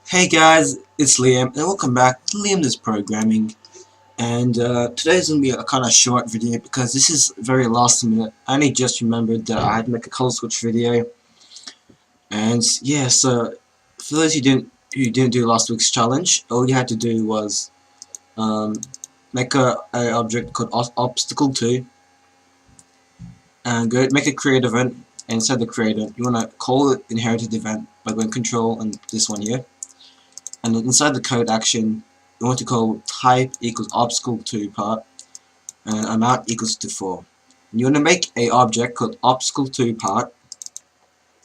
Hey guys, it's Liam and welcome back to Liam Does Programming. And today's going to be a kind of short video because this is very last minute. I only just remembered that I had to make a color switch video. And yeah, so for those who didn't do last week's challenge, all you had to do was make a object called obstacle 2 and go make a create event. And inside the creator, you want to call it inherited event by going control and this one here. And then inside the code action, you want to call type equals obstacle 2 part and amount equals to 4. And you want to make a object called obstacle 2 part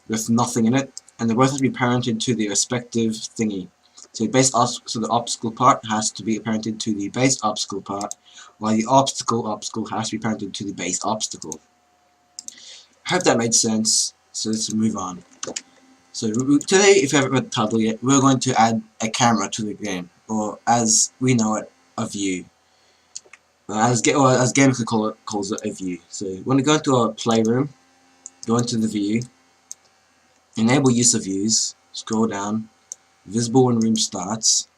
with nothing in it, and they both have to be parented to the respective thingy. So the obstacle part has to be parented to the base obstacle part, while the obstacle has to be parented to the base obstacle. I hope that made sense. So let's move on. So today, if you haven't read the title yet, we're going to add a camera to the game, or as we know it, a view. As gamers calls it a view. So we're going to go into our playroom, go into the view, enable use of views, scroll down, visible when room starts,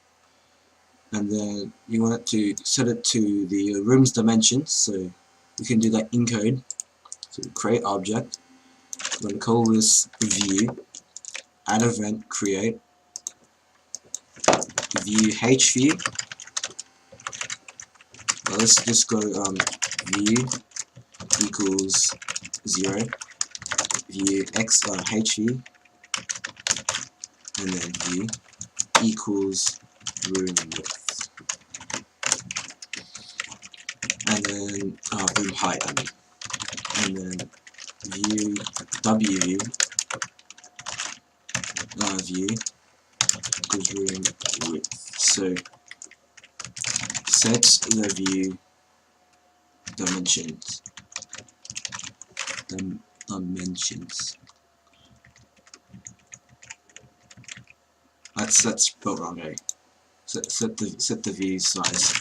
and then you want it to set it to the room's dimensions. So you can do that in code. So create object. We're going to call this view. Add event, create, view hview. Well, let's just go view equals 0, view hview, and then view equals room width, and then room height, and then view wview view equals room width. So set the view dimensions. That's spelled wrong, eh? Set the view size.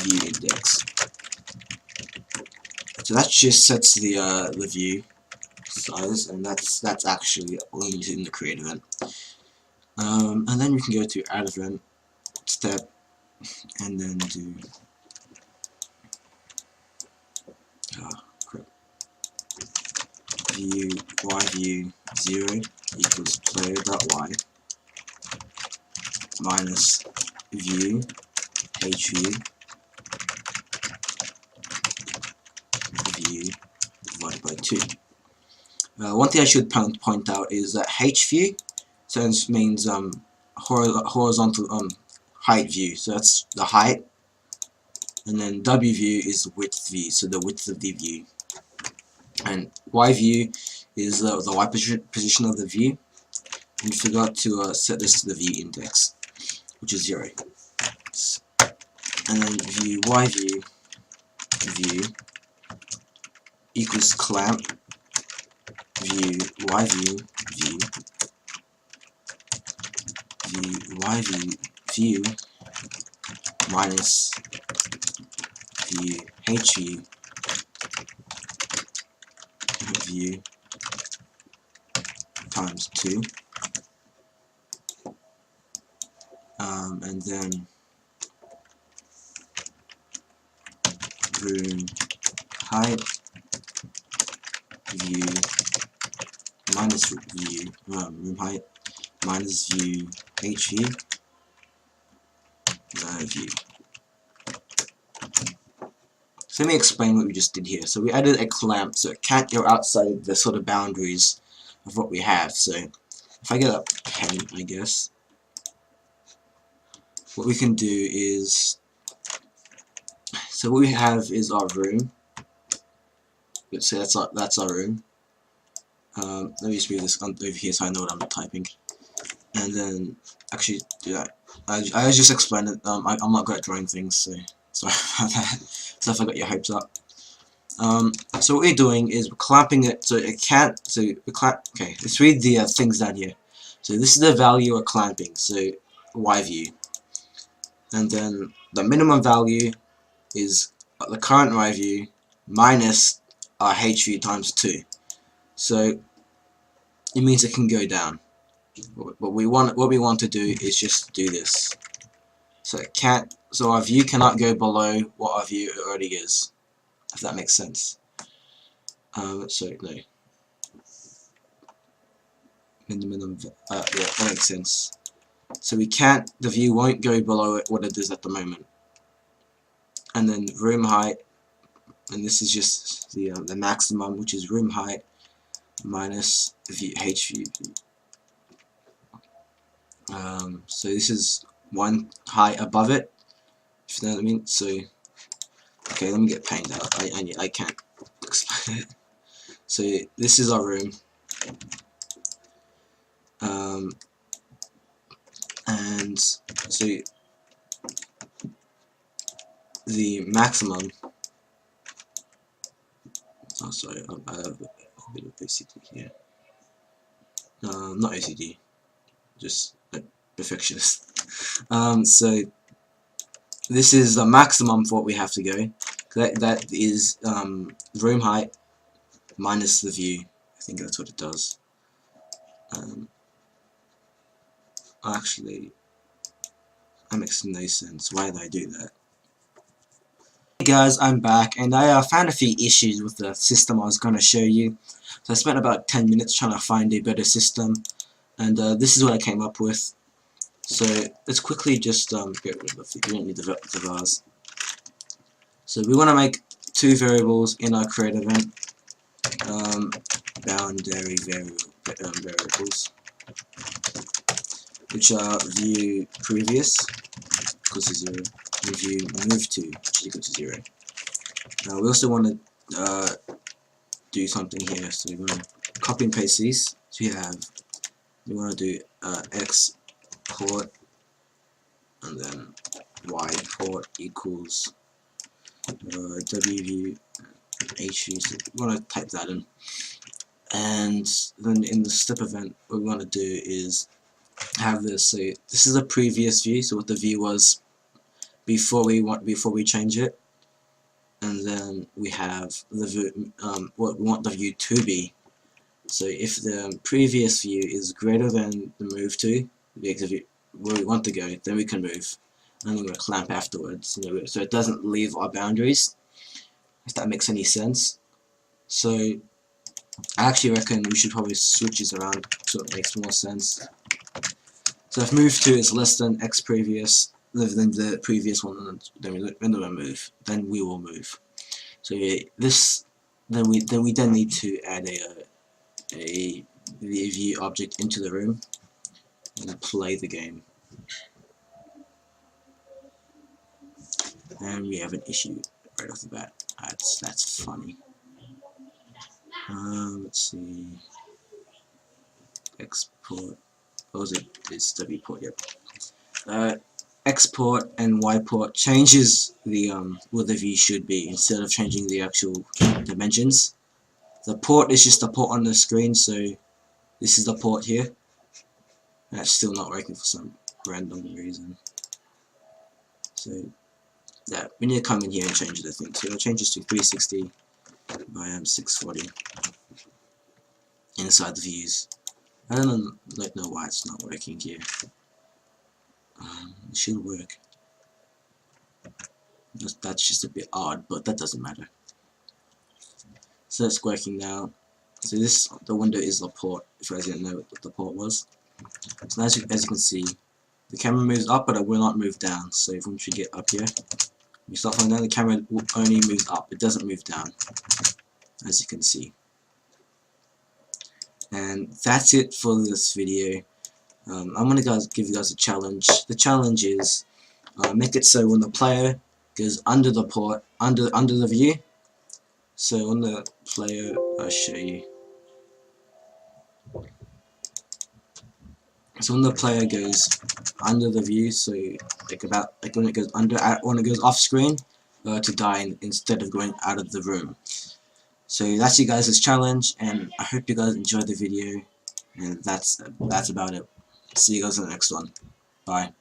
View index. So that just sets the view size, and that's actually only in the create event. And then we can go to add event step, and then do view yview 0 equals player.y minus view hview view divided by 2. One thing I should point out is that hview means horizontal height view, so that's the height, and then wview is width view, so the width of the view, and yview is the y position of the view. And you forgot to set this to the view index, which is 0. And then view yview view equals clamp view yview view yview view minus view hview view times 2, and then room height view minus view room height minus view hview view. So let me explain what we just did here. So we added a clamp, so it can't go outside the sort of boundaries of what we have. So if I get a pen, I guess, what we can do is, so what we have is our room. Let's say that's our room. Let me just move this over here so I know what I'm typing. And then actually do that. I was just explaining it. I'm not good at drawing things, so sorry about that. So if I got your hopes up. So what we're doing is we're clamping it so it can't. So we clamp. Okay, let's read the things down here. So this is the value we're clamping. So y view, and then the minimum value is the current y view minus our h view times 2. So it means it can go down. What we want to do is just do this. So our view cannot go below what our view already is, if that makes sense. So no. Minimum. Yeah, that makes sense. So the view won't go below what it is at the moment. And then room height, and this is just the maximum, which is room height minus view HView. So this is one height above it, if you know what I mean. So okay, let me get paint out. I can't explain it. So this is our room, and so the maximum. Oh, sorry, I have a bit of OCD here. Not OCD, just a perfectionist. So this is the maximum for what we have to go. That is room height minus the view. I think that's what it does. Actually, that makes no sense. Why did I do that? Hey guys, I'm back, and I found a few issues with the system I was going to show you. So I spent about 10 minutes trying to find a better system, and this is what I came up with. So let's quickly just get rid of it. We don't need the vars. So we want to make two variables in our create event, boundary variables, which are view previous equals to 0, and view move to, which is equal to 0. Now we also want to do something here, so we want to copy and paste these. So we want to do x port and then y port equals w view h view. So we want to type that in, and then in the step event what we want to do is have this. So this is a previous view, so what the view was before we change it, and then we have the view, what we want the view to be. So if the previous view is greater than the move to, where we want to go, then we can move, and then we'll clamp afterwards, so it doesn't leave our boundaries, if that makes any sense. So I actually reckon we should probably switch this around so it makes more sense. So if move to is less than x previous, than the previous one, then we move, then we will move. So this, then we need to add the view object into the room and play the game. And we have an issue right off the bat. That's funny. Let's see. Export. What was it? It's W port. Yep. Export and Y port changes the what the view should be instead of changing the actual dimensions. The port is just a port on the screen, so this is the port here. That's still not working for some random reason. So yeah, we need to come in here and change the thing. So I'll change this to 360 by 640 inside the views. I don't know why it's not working here. It should work. That's just a bit odd, but that doesn't matter. So it's working now. So the window is the port, if you guys didn't know what the port was. So as you can see, the camera moves up, but it will not move down. So if once we get up here, we start from down, the camera only moves up, it doesn't move down, as you can see. And that's it for this video. I'm gonna give you guys a challenge. The challenge is make it so when the player goes under the port, under the view. So on the player, I'll show you. So when the player goes under the view, so like when it goes when it goes off screen, to die instead of going out of the room. So that's you guys' challenge, and I hope you guys enjoyed the video. And that's about it. See you guys in the next one. Bye.